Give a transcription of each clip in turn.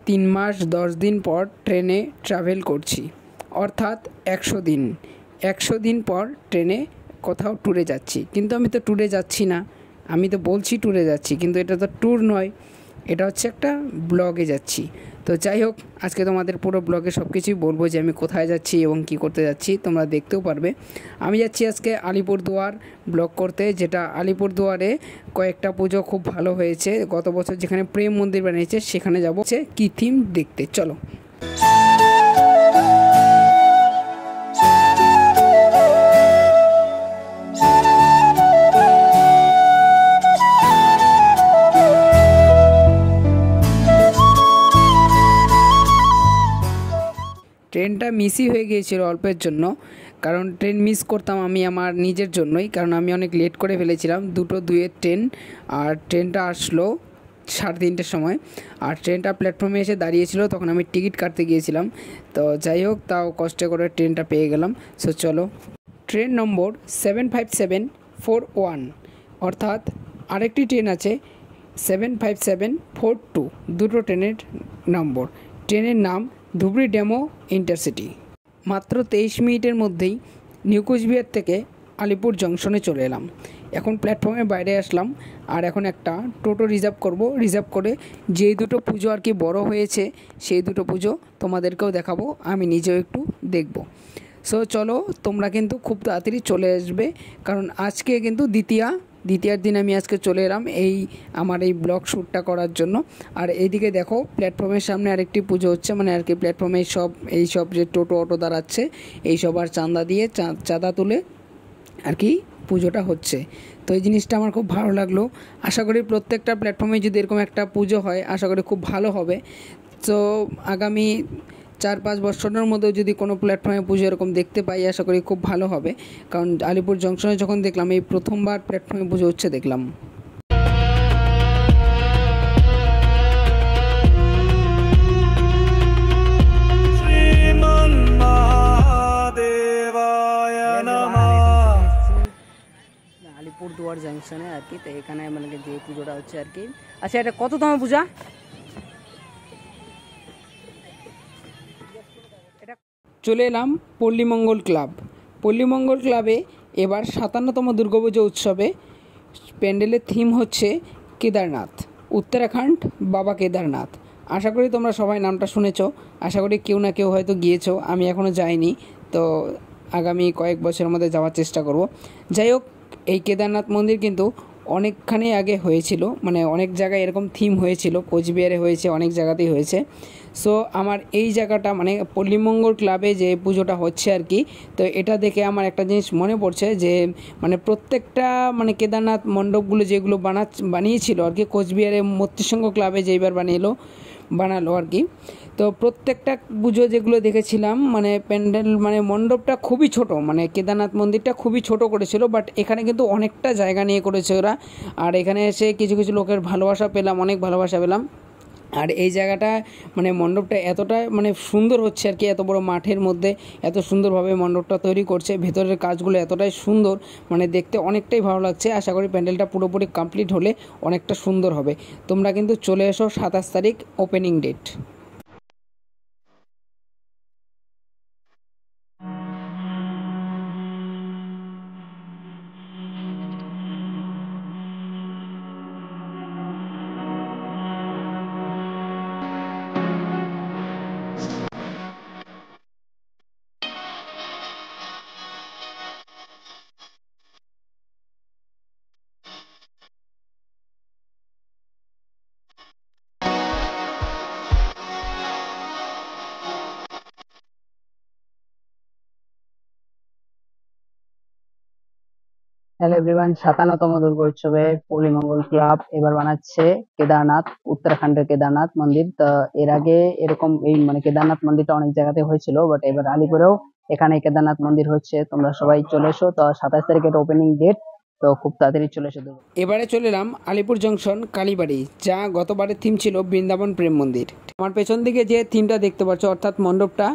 3 মাস 10 দিন পর ট্রেনে ট্রাভেল করছি, অর্থাৎ 100 দিন। 100 দিন পর ট্রেনে কোথাও ট্যুরে যাচ্ছি, কিন্তু আমি তো ট্যুরে যাচ্ছি না। আমি তো বলছি ট্যুরে যাচ্ছি, কিন্তু এটা তো ট্যুর নয়, এটা হচ্ছে একটা ব্লগে যাচ্ছি। তো যাই হোক, আজকে তোমাদের পুরো ব্লগে সব কিছুই বলবো যে আমি কোথায় যাচ্ছি এবং কি করতে যাচ্ছি, তোমরা দেখতেও পারবে। আমি যাচ্ছি আজকে আলিপুরদুয়ার ব্লগ করতে, যেটা আলিপুরদুয়ারে কয়েকটা পুজো খুব ভালো হয়েছে গত বছর, যেখানে প্রেম মন্দির বানিয়েছে সেখানে যাবো কি থিম দেখতে। চলো। ট্রেনটা মিসই হয়ে গিয়েছিল অল্পের জন্য, কারণ ট্রেন মিস করতাম আমি আমার নিজের জন্যই, কারণ আমি অনেক লেট করে ফেলেছিলাম। 2:02-এর ট্রেন, আর ট্রেনটা আসলো 3:30-টের সময়, আর ট্রেনটা প্ল্যাটফর্মে এসে দাঁড়িয়েছিল, তখন আমি টিকিট কাটতে গিয়েছিলাম। তো যাই হোক, তাও কষ্ট করে ট্রেনটা পেয়ে গেলাম। সো চলো। ট্রেন নম্বর 75741, অর্থাৎ আরেকটি ট্রেন আছে 75742, দুটো ট্রেনের নম্বর। ট্রেনের নাম ধুবড়ি ডেমো ইন্টারসিটি। মাত্র 23 মিনিটের মধ্যেই নিউ কোচবিহার থেকে আলিপুর জংশনে চলে এলাম। এখন প্ল্যাটফর্মের বাইরে আসলাম, আর এখন একটা টোটো রিজার্ভ করে যেই দুটো পুজো আর কি বড় হয়েছে, সেই দুটো পুজো তোমাদেরকেও দেখাবো, আমি নিজেও একটু দেখব। সো চলো, তোমরা কিন্তু খুব তাড়াতাড়ি চলে আসবে, কারণ আজকে কিন্তু দ্বিতীয়ার দিন আমি আজকে চলে এলাম আমার এই ব্লগ শ্যুটটা করার জন্য। আর এইদিকে দেখো, প্ল্যাটফর্মের সামনে আরেকটি পুজো হচ্ছে, মানে আর কি প্ল্যাটফর্মে এইসব যে টোটো অটো দাঁড়াচ্ছে, এইসব আর চাঁদা দিয়ে চাঁদা তুলে আর কি পুজোটা হচ্ছে। তো এই জিনিসটা আমার খুব ভালো লাগলো। আশা করি প্রত্যেকটা প্ল্যাটফর্মে যদি এরকম একটা পুজো হয়, আশা করি খুব ভালো হবে। তো আগামী 4-5 বছরের মধ্যে যদি কোনো প্ল্যাটফর্মে পুজো এরকম দেখতে পাই, আশা করি খুব ভালো হবে। কারণ আলিপুর জংশনে যখন দেখলাম, এই প্রথমবার প্ল্যাটফর্মে পুজো হচ্ছে দেখলাম। আলিপুরদুয়ার জংশনে আর কি, তো এখানে মানে যে পুজোটা হচ্ছে আর কি। আচ্ছা, এটা কততম পূজা? চলে এলাম পল্লীমঙ্গল ক্লাবে। এবার 57তম দুর্গাপুজো উৎসবে প্যান্ডেলের থিম হচ্ছে কেদারনাথ, উত্তরাখণ্ড, বাবা কেদারনাথ। আশা করি তোমরা সবাই নামটা শুনেছো, আশা করি কেউ না কেউ হয়তো গিয়েছো। আমি এখনও যাইনি, তো আগামী কয়েক বছরের মধ্যে যাওয়ার চেষ্টা করব। যাই হোক, এই কেদারনাথ মন্দির কিন্তু অনেকখানি আগে হয়েছিল, মানে অনেক জায়গায় এরকম থিম হয়েছিল, কোচবিহারে হয়েছে, অনেক জায়গাতেই হয়েছে। সো আমার এই জায়গাটা মানে পল্লীমঙ্গল ক্লাবে যে পুজোটা হচ্ছে আর কি, তো এটা দেখে আমার একটা জিনিস মনে পড়ছে যে মানে প্রত্যেকটা মানে কেদারনাথ মণ্ডপগুলো যেগুলো বানিয়েছিল আর কি, কোচবিহারে মূর্তিসংঘ ক্লাবে যেইবার বানালো আর কি, তো প্রত্যেকটা পুজো যেগুলো দেখেছিলাম মানে প্যান্ডেল মানে মণ্ডপটা খুবই ছোট, মানে কেদারনাথ মন্দিরটা খুবই ছোট করেছিল, বাট এখানে কিন্তু অনেকটা জায়গা নিয়ে করেছে ওরা। আর এখানে এসে কিছু কিছু লোকের অনেক ভালোবাসা পেলাম। আর এই জায়গাটা মানে মণ্ডপটা এতটা মানে সুন্দর হচ্ছে আর কি, এত বড় মাঠের মধ্যে এত সুন্দরভাবে মণ্ডপটা তৈরি করছে, ভেতরের কাজগুলো এতটাই সুন্দর, মানে দেখতে অনেকটাই ভালো লাগছে। আশা করি প্যান্ডেলটা পুরোপুরি কমপ্লিট হলে অনেকটা সুন্দর হবে। তোমরা কিন্তু চলে এসো, 27 তারিখ ওপেনিং ডেট। হ্যালো এভরিওয়ান, 57তম দুর্গোৎসবে পল্লীমঙ্গল ক্লাব এবার বানাচ্ছে কেদারনাথ, উত্তরাখণ্ডের কেদারনাথ মন্দির। তো এর আগে এরকম এই মানে কেদারনাথ মন্দিরটা অনেক জায়গাতে হয়েছিল, বাট এবার আলিপুরেও এখানে কেদারনাথ মন্দির হচ্ছে। তোমরা সবাই চলে এসো। তো 27 তারিখের ওপেনিং ডেট, তো খুব তাড়াতাড়ি চলে এসো। এবারে চলে এলাম আলিপুর জংশন কালীবাড়ি, যা গতবারের থিম ছিল বৃন্দাবন প্রেম মন্দির। আমার পেছন দিকে যে থিমটা দেখতে পাচ্ছ, অর্থাৎ মণ্ডপটা,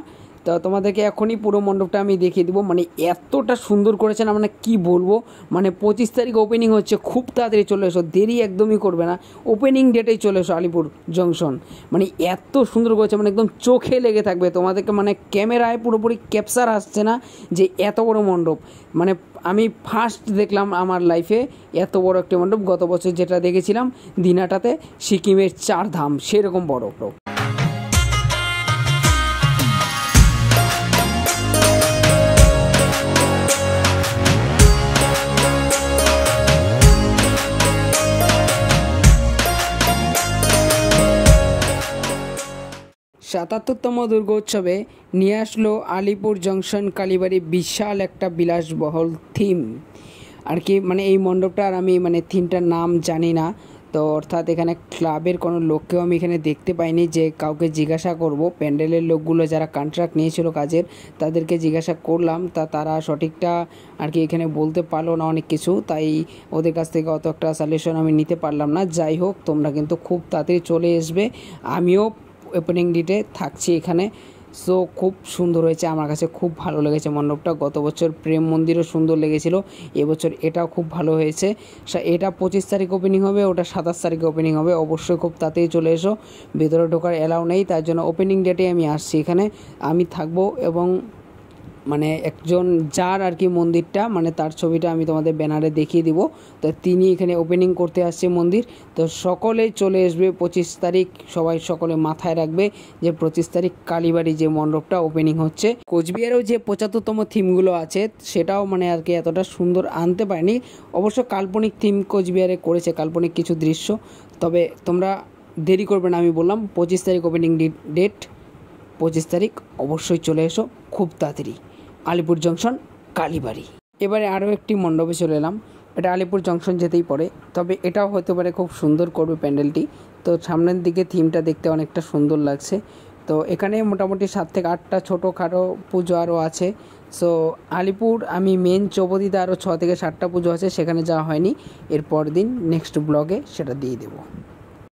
তো তোমাদেরকে এখনই পুরো মণ্ডপটা আমি দেখিয়ে দেবো। মানে এতটা সুন্দর করেছে না, মানে কি বলবো। মানে 25 তারিখ ওপেনিং হচ্ছে, খুব তাড়াতাড়ি চলে এসো, দেরি একদমই করবে না, ওপেনিং ডেটেই চলে এসো আলিপুর জংশন। মানে এত সুন্দর করেছে, মানে একদম চোখে লেগে থাকবে তোমাদেরকে, মানে ক্যামেরায় পুরোপুরি ক্যাপচার আসছে না যে এত বড় মণ্ডপ। মানে আমি ফার্স্ট দেখলাম আমার লাইফে এত বড় একটি মণ্ডপ। গত বছর যেটা দেখেছিলাম দিনাটাতে, সিকিমের 4 ধাম, সেরকম বড়। সাতাত্তরতম দুর্গোৎসবে নিয়ে আসলো আলিপুর জংশন কালীবাড়ি বিশাল একটা বিলাসবহুল থিম আর কি। মানে এই মণ্ডপটার আমি মানে থিমটার নাম জানি না, তো অর্থাৎ এখানে ক্লাবের কোনো লোককেও আমি এখানে দেখতে পাইনি যে কাউকে জিজ্ঞাসা করব। প্যান্ডেলের লোকগুলো যারা কন্ট্রাক্ট নিয়েছিল কাজের, তাদেরকে জিজ্ঞাসা করলাম, তারা সঠিকটা আর কি এখানে বলতে পারলো না অনেক কিছু, তাই ওদের কাছ থেকে অত একটা সলিউশন আমি নিতে পারলাম না। যাই হোক, তোমরা কিন্তু খুব তাড়াতাড়ি চলে আসবে, আমিও ওপেনিং ডেটে থাকছি এখানে। সো খুব সুন্দর হয়েছে, আমার কাছে খুব ভালো লেগেছে মণ্ডপটা। গত বছর প্রেম মন্দিরও সুন্দর লেগেছিল, এবছর এটাও খুব ভালো হয়েছে। এটা 25 তারিখ ওপেনিং হবে, ওটা 27 তারিখে ওপেনিং হবে। অবশ্যই খুব তাড়াতাড়ি চলে এসো, ভেতরে ঢোকার অ্যালাউ নেই, তার জন্য ওপেনিং ডেটে আমি আসছি এখানে, আমি থাকবো। এবং মানে একজন যার আর কি মন্দিরটা, মানে তার ছবিটা আমি তোমাদের ব্যানারে দেখিয়ে দিব। তো তিনি এখানে ওপেনিং করতে আসছে মন্দির। তো সকলেই চলে আসবে 25 তারিখ, সকলে মাথায় রাখবে যে 25 তারিখ কালীবাড়ি যে মণ্ডপটা ওপেনিং হচ্ছে। কোচবিহারেও যে 75তম থিমগুলো আছে সেটাও মানে আর কি এতটা সুন্দর আনতে পারেনি, অবশ্য কাল্পনিক থিম কোচবিহারে করেছে, কাল্পনিক কিছু দৃশ্য। তবে তোমরা দেরি করবে না, আমি বললাম 25 তারিখ ওপেনিং ডেট, 25 তারিখ অবশ্যই চলে এসো খুব তাড়াতাড়ি আলিপুর জংশন কালীবাড়ি। এবারে আরও একটি মণ্ডপে চলে এলাম, এটা আলিপুর জংশন যেতেই পড়ে, তবে এটাও হতে পারে খুব সুন্দর করবে প্যান্ডেলটি। তো সামনের দিকে থিমটা দেখতে অনেকটা সুন্দর লাগছে। তো এখানে মোটামুটি 7 থেকে 8টা ছোটোখাটো পুজো আরও আছে। সো আলিপুর আমি মেন চৌপতিতে আরও 6 থেকে 7টা পুজো আছে, সেখানে যাওয়া হয়নি, এরপর দিন নেক্সট ব্লগে সেটা দিয়ে দেবো।